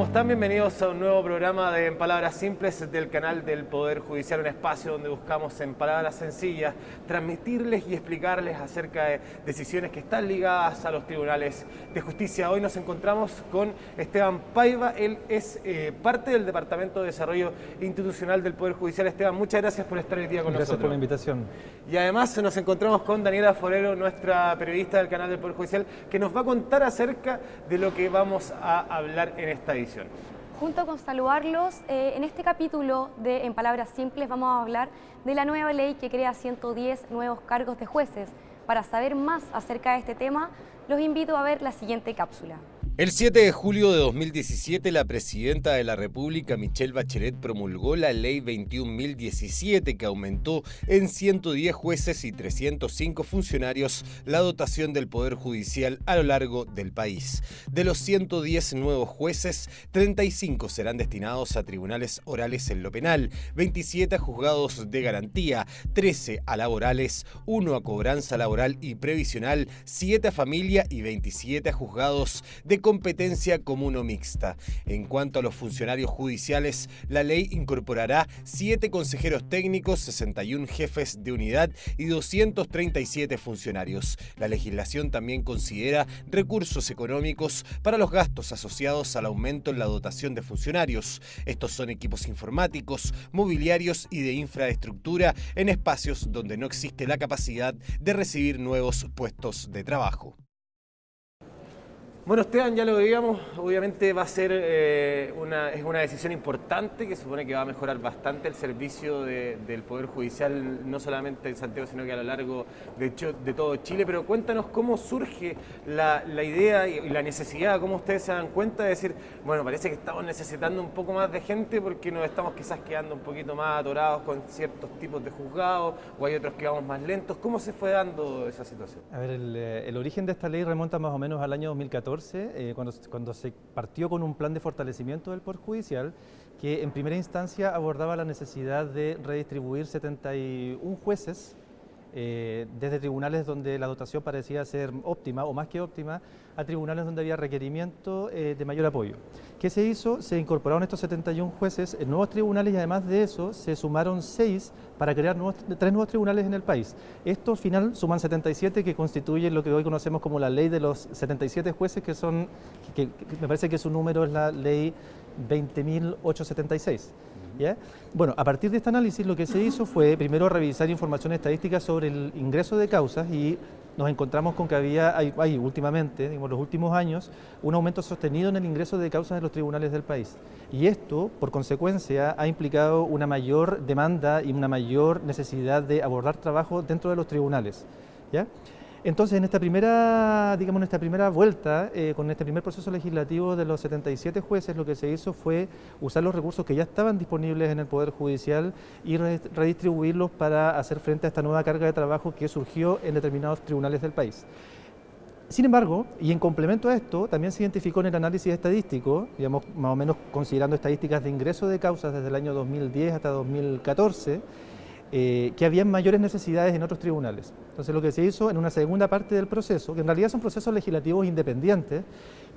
¿Cómo están? Bienvenidos a un nuevo programa de En Palabras Simples del canal del Poder Judicial, un espacio donde buscamos en palabras sencillas transmitirles y explicarles acerca de decisiones que están ligadas a los tribunales de justicia. Hoy nos encontramos con Esteban Paiva, él es parte del Departamento de Desarrollo Institucional del Poder Judicial. Esteban, muchas gracias por estar hoy día con nosotros. Gracias por la invitación. Y además nos encontramos con Daniela Forero, nuestra periodista del canal del Poder Judicial, que nos va a contar acerca de lo que vamos a hablar en esta edición. Junto con saludarlos, en este capítulo de En Palabras Simples vamos a hablar de la nueva ley que crea 110 nuevos cargos de jueces. Para saber más acerca de este tema, los invito a ver la siguiente cápsula. El 7 de julio de 2017, la presidenta de la República, Michelle Bachelet, promulgó la Ley 21.017, que aumentó en 110 jueces y 305 funcionarios la dotación del Poder Judicial a lo largo del país. De los 110 nuevos jueces, 35 serán destinados a tribunales orales en lo penal, 27 a juzgados de garantía, 13 a laborales, 1 a cobranza laboral y previsional, 7 a familia y 27 a juzgados de competencia común o mixta. En cuanto a los funcionarios judiciales, la ley incorporará 7 consejeros técnicos, 61 jefes de unidad y 237 funcionarios. La legislación también considera recursos económicos para los gastos asociados al aumento en la dotación de funcionarios. Estos son equipos informáticos, mobiliarios y de infraestructura en espacios donde no existe la capacidad de recibir nuevos puestos de trabajo. Bueno, Esteban, ya lo veíamos, obviamente va a ser es una decisión importante que supone que va a mejorar bastante el servicio del Poder Judicial, no solamente en Santiago, sino que a lo largo de todo Chile. Pero cuéntanos cómo surge la idea y la necesidad, cómo ustedes se dan cuenta de decir, bueno, parece que estamos necesitando un poco más de gente porque nos estamos quizás quedando un poquito más atorados con ciertos tipos de juzgados o hay otros que vamos más lentos. ¿Cómo se fue dando esa situación? A ver, el origen de esta ley remonta más o menos al año 2014. Cuando se partió con un plan de fortalecimiento del Poder Judicial que en primera instancia abordaba la necesidad de redistribuir 71 jueces desde tribunales donde la dotación parecía ser óptima o más que óptima a tribunales donde había requerimiento de mayor apoyo. ¿Qué se hizo? Se incorporaron estos 71 jueces en nuevos tribunales y además de eso se sumaron 6 para crear 3 nuevos tribunales en el país. Estos al final suman 77 que constituyen lo que hoy conocemos como la ley de los 77 jueces que me parece que su número es la ley 20.876. ¿Ya? Bueno, a partir de este análisis lo que se hizo fue primero revisar información estadística sobre el ingreso de causas y nos encontramos con que hay últimamente, en los últimos años, un aumento sostenido en el ingreso de causas en los tribunales del país. Y esto, por consecuencia, ha implicado una mayor demanda y una mayor necesidad de abordar trabajo dentro de los tribunales. ¿Ya? Entonces, en esta primera vuelta, con este primer proceso legislativo de los 77 jueces, lo que se hizo fue usar los recursos que ya estaban disponibles en el Poder Judicial y redistribuirlos para hacer frente a esta nueva carga de trabajo que surgió en determinados tribunales del país. Sin embargo, y en complemento a esto, también se identificó en el análisis estadístico, digamos, más o menos considerando estadísticas de ingreso de causas desde el año 2010 hasta 2014, que había mayores necesidades en otros tribunales. Entonces lo que se hizo en una segunda parte del proceso, que en realidad son procesos legislativos independientes,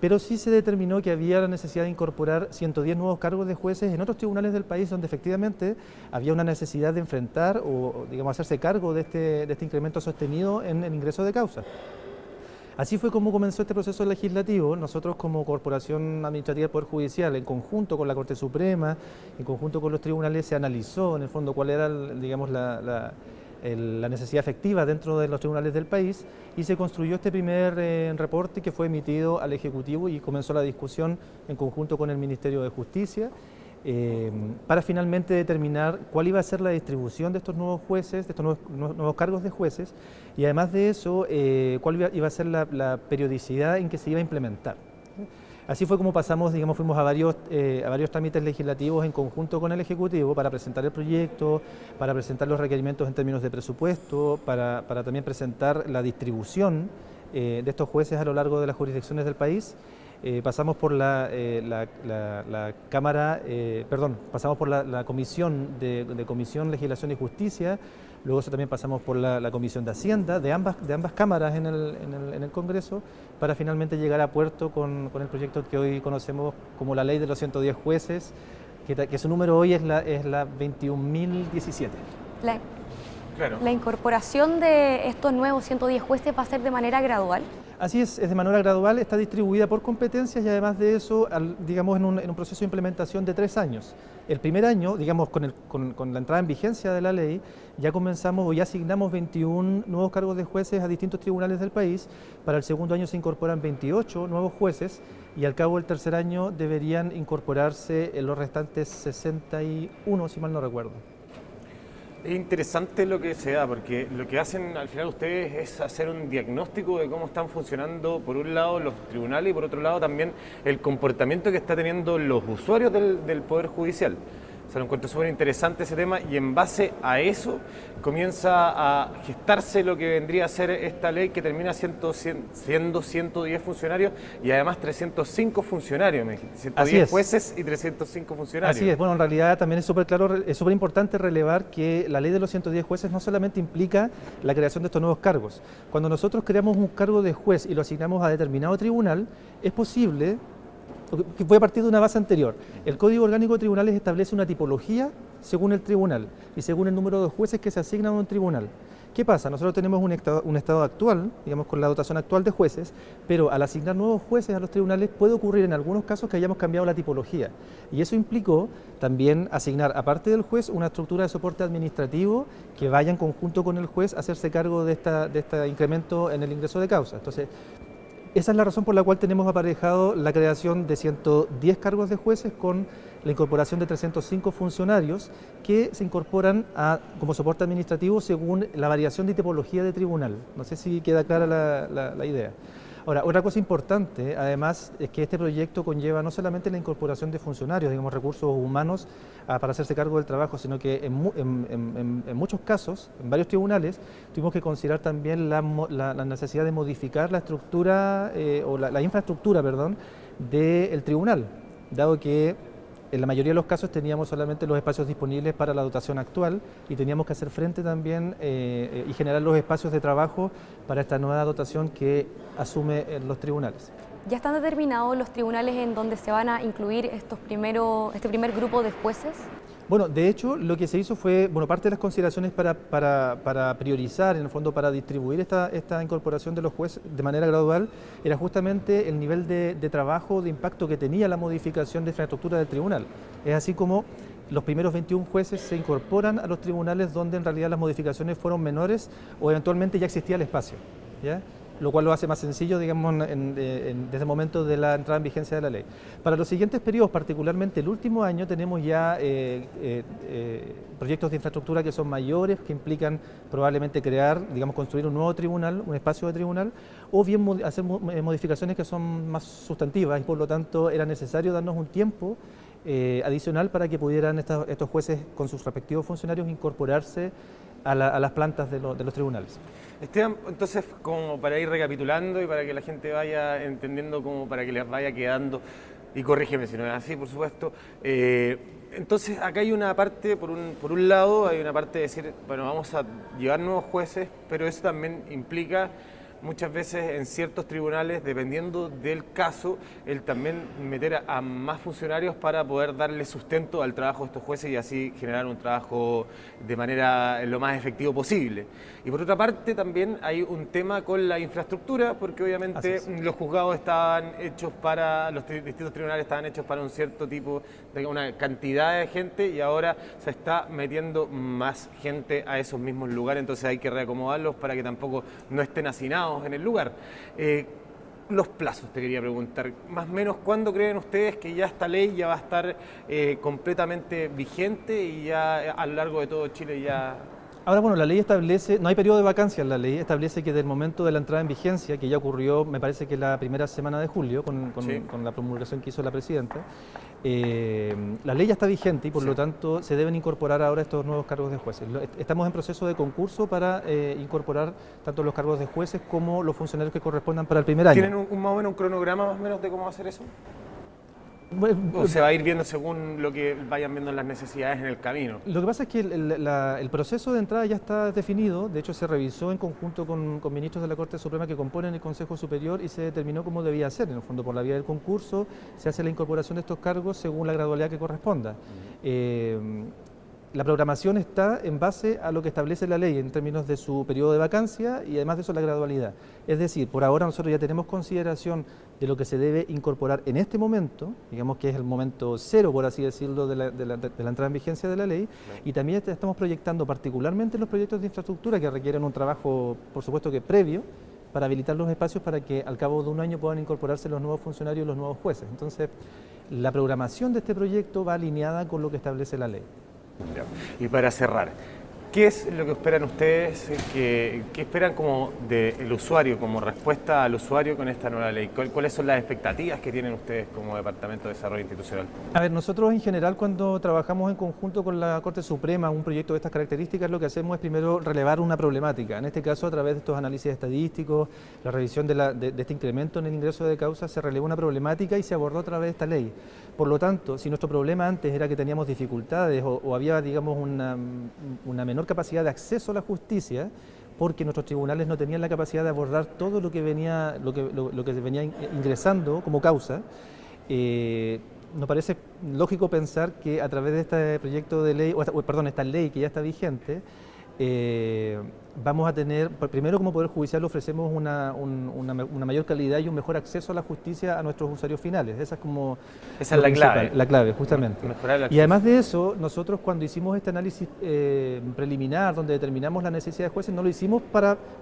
pero sí se determinó que había la necesidad de incorporar 110 nuevos cargos de jueces en otros tribunales del país donde efectivamente había una necesidad de enfrentar o digamos, hacerse cargo de este incremento sostenido en el ingreso de causas. Así fue como comenzó este proceso legislativo. Nosotros como Corporación Administrativa del Poder Judicial, en conjunto con la Corte Suprema, en conjunto con los tribunales, se analizó en el fondo cuál era la necesidad efectiva dentro de los tribunales del país y se construyó este primer reporte que fue emitido al Ejecutivo y comenzó la discusión en conjunto con el Ministerio de Justicia para finalmente determinar cuál iba a ser la distribución de estos nuevos jueces, de estos nuevos cargos de jueces y además de eso cuál iba a ser la periodicidad en que se iba a implementar. Así fue como pasamos, digamos, fuimos a varios trámites legislativos en conjunto con el Ejecutivo para presentar el proyecto, para presentar los requerimientos en términos de presupuesto, para también presentar la distribución de estos jueces a lo largo de las jurisdicciones del país. Pasamos por la Comisión de Comisión, Legislación y Justicia, luego eso también pasamos por la Comisión de Hacienda de ambas cámaras en el Congreso, para finalmente llegar a puerto con el proyecto que hoy conocemos como la Ley de los 110 jueces, que su número hoy es la 21.017. Claro. ¿La incorporación de estos nuevos 110 jueces va a ser de manera gradual? Así es de manera gradual, está distribuida por competencias y además de eso, digamos, en un proceso de implementación de 3 años. El primer año, digamos, con la entrada en vigencia de la ley, ya comenzamos o ya asignamos 21 nuevos cargos de jueces a distintos tribunales del país. Para el segundo año se incorporan 28 nuevos jueces y al cabo del tercer año deberían incorporarse los restantes 61, si mal no recuerdo. Es interesante lo que se da, porque lo que hacen al final ustedes es hacer un diagnóstico de cómo están funcionando, por un lado, los tribunales y por otro lado también el comportamiento que está teniendo los usuarios del Poder Judicial. Se lo encuentro súper interesante ese tema y en base a eso comienza a gestarse lo que vendría a ser esta ley que termina siendo 110 funcionarios y además 305 funcionarios, 110 jueces y 305 funcionarios. Así es, bueno, en realidad también es súper claro, es súper importante relevar que la ley de los 110 jueces no solamente implica la creación de estos nuevos cargos. Cuando nosotros creamos un cargo de juez y lo asignamos a determinado tribunal, es posible, que voy a partir de una base anterior. El Código Orgánico de Tribunales establece una tipología según el tribunal y según el número de jueces que se asignan a un tribunal. ¿Qué pasa? Nosotros tenemos un estado actual, digamos con la dotación actual de jueces, pero al asignar nuevos jueces a los tribunales puede ocurrir en algunos casos que hayamos cambiado la tipología. Y eso implicó también asignar, aparte del juez, una estructura de soporte administrativo que vaya en conjunto con el juez a hacerse cargo de este incremento en el ingreso de causa. Entonces, esa es la razón por la cual tenemos aparejado la creación de 110 cargos de jueces con la incorporación de 305 funcionarios que se incorporan como soporte administrativo según la variación de tipología de tribunal. No sé si queda clara la idea. Ahora, otra cosa importante, además, es que este proyecto conlleva no solamente la incorporación de funcionarios, digamos, recursos humanos para hacerse cargo del trabajo, sino que en muchos casos, en varios tribunales, tuvimos que considerar también la necesidad de modificar la estructura o la infraestructura, perdón, del tribunal, dado que en la mayoría de los casos teníamos solamente los espacios disponibles para la dotación actual y teníamos que hacer frente también y generar los espacios de trabajo para esta nueva dotación que asume los tribunales. ¿Ya están determinados los tribunales en donde se van a incluir este primer grupo de jueces? Bueno, de hecho, lo que se hizo fue, parte de las consideraciones para priorizar, en el fondo, para distribuir esta incorporación de los jueces de manera gradual, era justamente el nivel de trabajo, de impacto que tenía la modificación de infraestructura del tribunal. Es así como los primeros 21 jueces se incorporan a los tribunales donde en realidad las modificaciones fueron menores o eventualmente ya existía el espacio, ¿ya? Lo cual lo hace más sencillo, digamos, desde el momento de la entrada en vigencia de la ley. Para los siguientes periodos, particularmente el último año, tenemos ya proyectos de infraestructura que son mayores, que implican probablemente construir un nuevo tribunal, un espacio de tribunal, o bien hacer modificaciones que son más sustantivas y por lo tanto era necesario darnos un tiempo adicional para que pudieran estos jueces con sus respectivos funcionarios incorporarse a las plantas de los tribunales. Esteban, entonces, como para ir recapitulando y para que la gente vaya entendiendo, como para que les vaya quedando, y corrígeme si no es así, por supuesto, entonces acá hay una parte, por un lado, hay una parte de decir, bueno, vamos a llevar nuevos jueces, pero eso también implica muchas veces en ciertos tribunales, dependiendo del caso, el también meter a más funcionarios para poder darle sustento al trabajo de estos jueces y así generar un trabajo de manera lo más efectivo posible. Y por otra parte también hay un tema con la infraestructura, porque obviamente los juzgados estaban hechos los distintos tribunales estaban hechos para un cierto tipo de una cantidad de gente y ahora se está metiendo más gente a esos mismos lugares, entonces hay que reacomodarlos para que tampoco no estén hacinados en el lugar. Los plazos, te quería preguntar, más o menos, ¿cuándo creen ustedes que ya esta ley ya va a estar completamente vigente y ya a lo largo de todo Chile ya...? Ahora, bueno, la ley establece, no hay periodo de vacancia en la ley, establece que del momento de la entrada en vigencia, que ya ocurrió, me parece que la primera semana de julio, con la promulgación que hizo la presidenta, la ley ya está vigente y por lo tanto se deben incorporar ahora estos nuevos cargos de jueces. Estamos en proceso de concurso para incorporar tanto los cargos de jueces como los funcionarios que correspondan para el primer año. ¿Tienen más o menos un cronograma más o menos de cómo va a ser eso? ¿O se va a ir viendo según lo que vayan viendo las necesidades en el camino? Lo que pasa es que el proceso de entrada ya está definido, de hecho se revisó en conjunto con ministros de la Corte Suprema que componen el Consejo Superior y se determinó cómo debía ser. En el fondo, por la vía del concurso, se hace la incorporación de estos cargos según la gradualidad que corresponda. La programación está en base a lo que establece la ley en términos de su periodo de vacancia y además de eso la gradualidad. Es decir, por ahora nosotros ya tenemos consideración de lo que se debe incorporar en este momento, digamos que es el momento cero, por así decirlo, de la entrada en vigencia de la ley, y también estamos proyectando particularmente los proyectos de infraestructura que requieren un trabajo, por supuesto que previo, para habilitar los espacios para que al cabo de un año puedan incorporarse los nuevos funcionarios y los nuevos jueces. Entonces, la programación de este proyecto va alineada con lo que establece la ley. Y para cerrar, ¿qué es lo que esperan ustedes, qué esperan como del usuario, como respuesta al usuario con esta nueva ley? ¿Cuáles son las expectativas que tienen ustedes como Departamento de Desarrollo Institucional? A ver, nosotros en general cuando trabajamos en conjunto con la Corte Suprema un proyecto de estas características, lo que hacemos es primero relevar una problemática. En este caso, a través de estos análisis estadísticos, la revisión de este incremento en el ingreso de causas, se relevó una problemática y se abordó a través de esta ley. Por lo tanto, si nuestro problema antes era que teníamos dificultades o había, digamos, una menor capacidad de acceso a la justicia, porque nuestros tribunales no tenían la capacidad de abordar todo lo que venía ingresando como causa, nos parece lógico pensar que a través de este proyecto de ley, esta ley que ya está vigente, vamos a tener, primero como Poder Judicial ofrecemos una mayor calidad y un mejor acceso a la justicia a nuestros usuarios finales. Esa es la clave. La clave, justamente. Y además de eso, nosotros cuando hicimos este análisis preliminar, donde determinamos la necesidad de jueces, no lo hicimos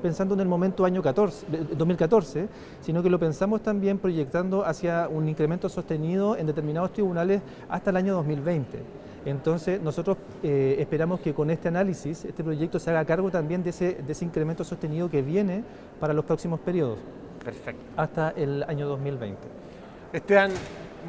pensando en el momento año 2014, sino que lo pensamos también proyectando hacia un incremento sostenido en determinados tribunales hasta el año 2020. Entonces, nosotros esperamos que con este análisis, este proyecto se haga cargo también de ese incremento sostenido que viene para los próximos periodos. Perfecto. Hasta el año 2020. Esteban,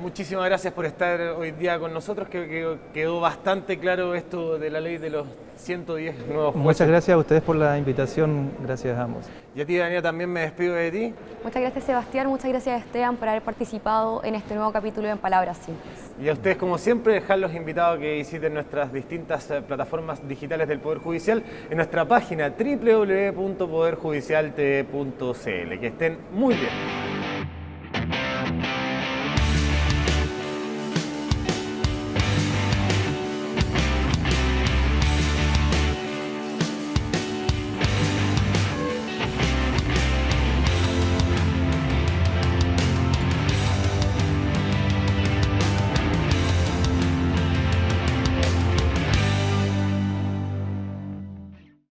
muchísimas gracias por estar hoy día con nosotros, que quedó bastante claro esto de la ley de los 110 nuevos jueces. Muchas gracias a ustedes por la invitación, gracias a ambos. Y a ti, Daniela, también me despido de ti. Muchas gracias, Sebastián, muchas gracias, Esteban, por haber participado en este nuevo capítulo de En Palabras Simples. Y a ustedes, como siempre, dejarlos invitados a que visiten nuestras distintas plataformas digitales del Poder Judicial en nuestra página www.poderjudicialtv.cl. Que estén muy bien.